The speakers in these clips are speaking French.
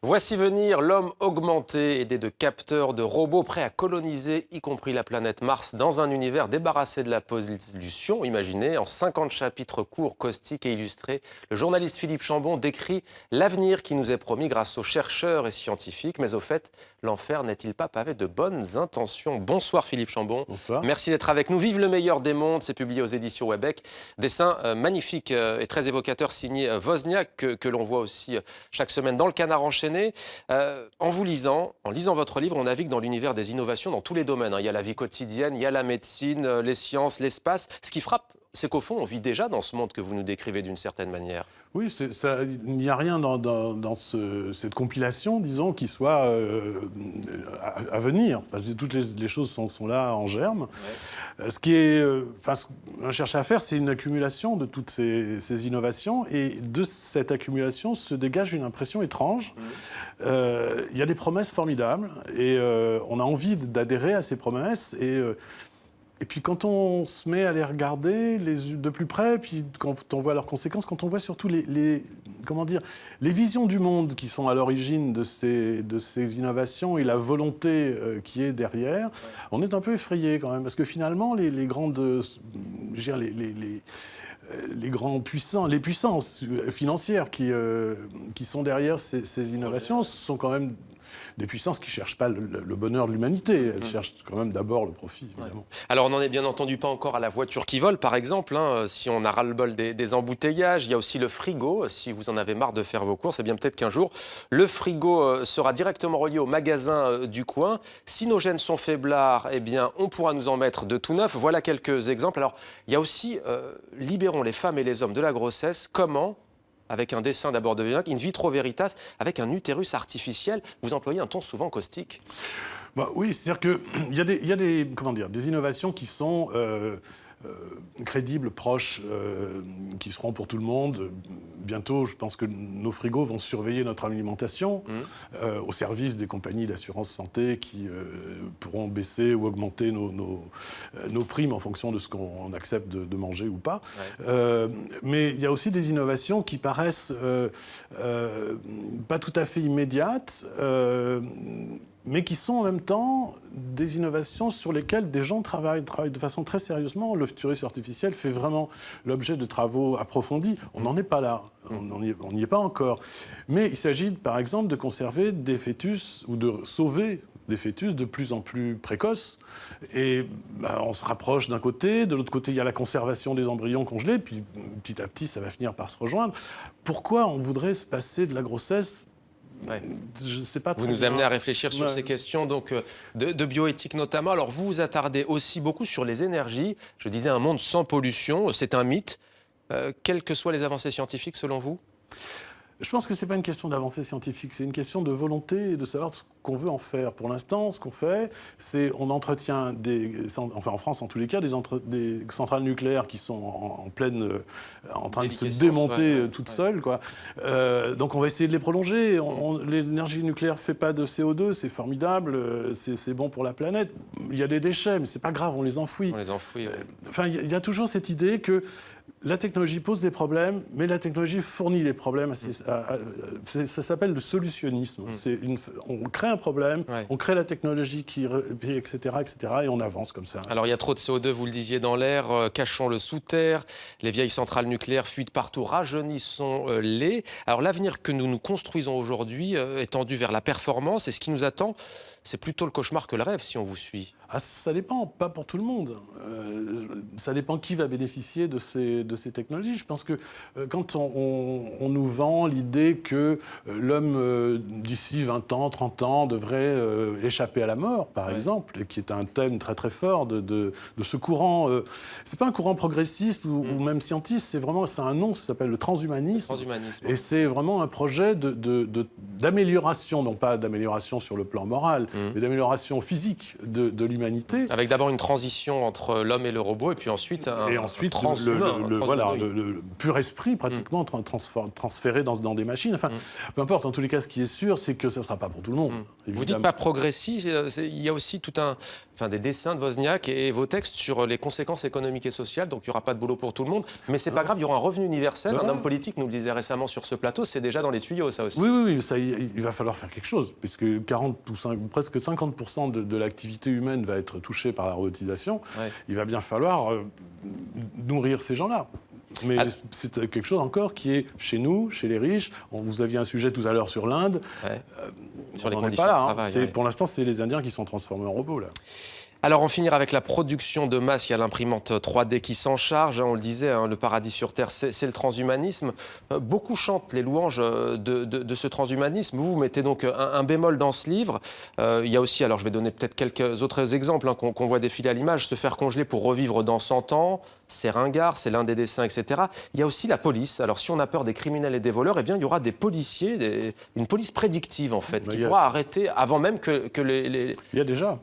Voici venir l'homme augmenté, aidé de capteurs, de robots prêts à coloniser, y compris la planète Mars, dans un univers débarrassé de la pollution. Imaginez, en 50 chapitres courts, caustiques et illustrés, le journaliste Philippe Chambon décrit l'avenir qui nous est promis grâce aux chercheurs et scientifiques. Mais au fait, l'enfer n'est-il pas pavé de bonnes intentions? Bonsoir Philippe Chambon. Bonsoir. Merci d'être avec nous. Vive le meilleur des mondes, c'est publié aux éditions Webec. Dessin magnifique et très évocateur signé Wozniak, que l'on voit aussi chaque semaine dans le Canard enchaîné. En lisant votre livre, on navigue dans l'univers des innovations dans tous les domaines. Il y a la vie quotidienne, il y a la médecine, les sciences, l'espace. Ce qui frappe, c'est qu'au fond, on vit déjà dans ce monde que vous nous décrivez d'une certaine manière. Oui, il n'y a rien dans cette compilation, disons, qui soit à venir. Enfin, toutes les choses sont là en germe. Ouais. Ce qu'on cherche à faire, c'est une accumulation de toutes ces innovations. Et de cette accumulation se dégage une impression étrange. Il y a des promesses formidables et on a envie d'adhérer à ces promesses. Et puis quand on se met à les regarder de plus près, puis quand on voit leurs conséquences, quand on voit surtout les visions du monde qui sont à l'origine de ces innovations et la volonté qui est derrière, on est un peu effrayé quand même, parce que finalement les puissances financières qui sont derrière ces innovations sont quand même des puissances qui ne cherchent pas le bonheur de l'humanité. Elles cherchent quand même d'abord le profit, évidemment. Ouais. Alors, on n'en est bien entendu pas encore à la voiture qui vole, par exemple. Si on a ras-le-bol des embouteillages, il y a aussi le frigo. Si vous en avez marre de faire vos courses, eh bien peut-être qu'un jour, le frigo sera directement relié au magasin du coin. Si nos gènes sont faiblards, eh bien, on pourra nous en mettre de tout neuf. Voilà quelques exemples. Alors, il y a aussi libérons les femmes et les hommes de la grossesse. Comment ? Avec un dessin d'abord de Wozniak, in vitro veritas, avec un utérus artificiel. Vous employez un ton souvent caustique. Oui, c'est-à-dire qu'il y a des innovations qui sont crédibles, proches, qui seront pour tout le monde. Bientôt, je pense que nos frigos vont surveiller notre alimentation au service des compagnies d'assurance santé qui pourront baisser ou augmenter nos primes en fonction de ce qu'on accepte de manger ou pas. Ouais. Mais il y a aussi des innovations qui paraissent pas tout à fait immédiates, mais qui sont en même temps des innovations sur lesquelles des gens travaillent de façon très sérieusement. Le futurus artificiel fait vraiment l'objet de travaux approfondis. On n'en est pas là, on n'y est pas encore. Mais il s'agit, par exemple, de conserver des fœtus ou de sauver des fœtus de plus en plus précoces. Et on se rapproche d'un côté, de l'autre côté, il y a la conservation des embryons congelés, puis petit à petit, ça va finir par se rejoindre. Pourquoi on voudrait se passer de la grossesse ? Ouais. Je sais pas. Vous nous amenez à réfléchir sur ces questions donc, de bioéthique notamment. Alors vous vous attardez aussi beaucoup sur les énergies. Je disais un monde sans pollution, c'est un mythe. Quelles que soient les avancées scientifiques selon vous ? Je pense que ce n'est pas une question d'avancée scientifique, c'est une question de volonté et de savoir ce qu'on veut en faire. Pour l'instant, ce qu'on fait, c'est on entretient en France en tous les cas, des centrales nucléaires qui sont en train de se démonter toutes seules, quoi. Donc on va essayer de les prolonger. L'énergie nucléaire ne fait pas de CO2, c'est formidable, c'est bon pour la planète. Il y a des déchets, mais ce n'est pas grave, on les enfouit. On les enfouit, ouais. Enfin, il y a toujours cette idée que la technologie pose des problèmes, mais la technologie fournit les problèmes. Ça s'appelle le solutionnisme. On crée un problème, on crée la technologie, etc., et on avance comme ça. Alors, il y a trop de CO2, vous le disiez, dans l'air. Cachons-le sous terre. Les vieilles centrales nucléaires fuitent partout. Rajeunissons-les. Alors, l'avenir que nous nous construisons aujourd'hui est tendu vers la performance. Et ce qui nous attend, c'est plutôt le cauchemar que le rêve, si on vous suit. Ça dépend, pas pour tout le monde. Ça dépend qui va bénéficier de ces technologies. Je pense que quand on nous vend l'idée que l'homme, d'ici 20 ans, 30 ans, devrait échapper à la mort, par exemple, et qui est un thème très très fort de ce courant. C'est pas un courant progressiste ou même scientiste, c'est un nom, ça s'appelle le transhumanisme. Et c'est vraiment un projet d'amélioration, non pas d'amélioration sur le plan moral, mais d'amélioration physique de l'humanité. Avec d'abord une transition entre l'homme et le robot, et puis ensuite le pur esprit pratiquement transféré dans des machines. Enfin, peu importe. En tous les cas, ce qui est sûr, c'est que ça ne sera pas pour tout le monde. Vous dites pas progressif. Il y a aussi des dessins de Wozniak et vos textes sur les conséquences économiques et sociales. Donc il n'y aura pas de boulot pour tout le monde. Mais c'est pas grave, il y aura un revenu universel. Un homme politique nous le disait récemment sur ce plateau. C'est déjà dans les tuyaux, ça aussi. Oui, ça y il va falloir faire quelque chose, puisque 40 ou presque 50% de l'activité humaine va être touchée par la robotisation. Ouais. Il va bien falloir nourrir ces gens-là. Mais c'est quelque chose encore qui est chez nous, chez les riches. Vous aviez un sujet tout à l'heure sur l'Inde. Ouais. Sur les on conditions n'est pas là, de travail. Pour l'instant, c'est les Indiens qui sont transformés en robots, là. Alors, on finira avec la production de masse. Il y a l'imprimante 3D qui s'en charge. On le disait, le paradis sur Terre, c'est le transhumanisme. Beaucoup chantent les louanges de ce transhumanisme. Vous mettez donc un bémol dans ce livre. Il y a aussi, alors je vais donner peut-être quelques autres exemples qu'on voit défiler à l'image. Se faire congeler pour revivre dans 100 ans, c'est ringard, c'est l'un des dessins, etc. Il y a aussi la police. Alors, si on a peur des criminels et des voleurs, eh bien, il y aura des policiers, une police prédictive, en fait, qui pourra arrêter avant même que les... Il y a déjà.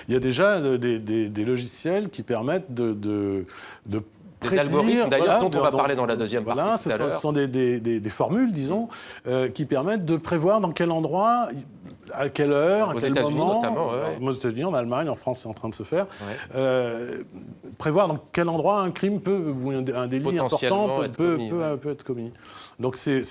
Il y a déjà des logiciels qui permettent de prédire, des algorithmes, d'ailleurs, dont on va parler dans la deuxième partie. Ce sont des formules, disons, qui permettent de prévoir dans quel endroit, à quelle heure, à quel moment. Notamment, aux États-Unis, en Allemagne, en France, c'est en train de se faire. Prévoir dans quel endroit un crime ou un délit important peut être commis. Donc c'est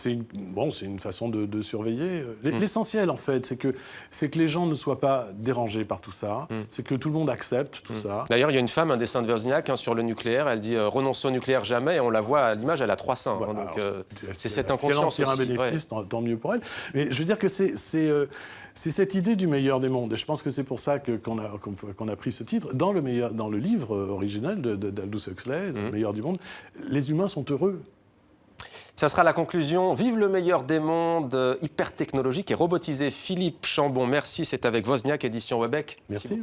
une façon de surveiller. L'essentiel, en fait, c'est que les gens ne soient pas dérangés par tout ça, c'est que tout le monde accepte tout ça. D'ailleurs, il y a une femme, un dessin de Wozniak sur le nucléaire, elle dit « renonçons au nucléaire jamais », et on la voit à l'image, elle a 3 seins. Voilà, donc c'est cette inconscience si elle en tire aussi. un bénéfice, tant mieux pour elle. Mais je veux dire que c'est cette idée du meilleur des mondes. Et je pense que c'est pour ça qu'on a pris ce titre. Dans le livre original d'Aldous Huxley, Le meilleur du monde, les humains sont heureux. Ça sera la conclusion. Vive le meilleur des mondes, hyper technologique et robotisé. Philippe Chambon, merci. C'est avec Wozniak, édition Webec. Merci.